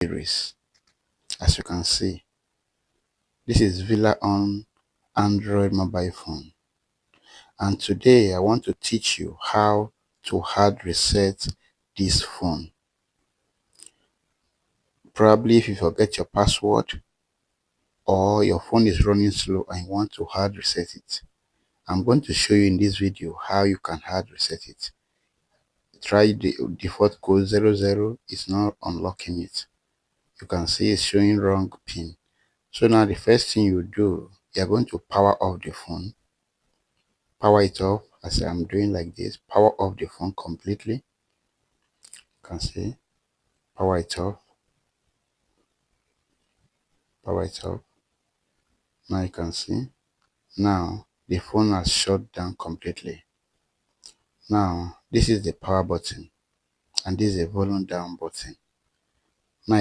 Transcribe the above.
series. As you can see, this is VILLAON Android mobile phone, and today I want to teach you how to hard reset this phone. Probably if you forget your password or your phone is running slow and you want to hard reset it, I'm going to show you in this video how you can hard reset it. Try the default code 00, it's not unlocking it. You can see it's showing wrong pin. So now the first thing you do, you're going to power off the phone. Power it off as I'm doing like this. Power off the phone completely. You can see. Power it off. Power it off. Now you can see. Now the phone has shut down completely. Now this is the power button and this is the volume down button. Now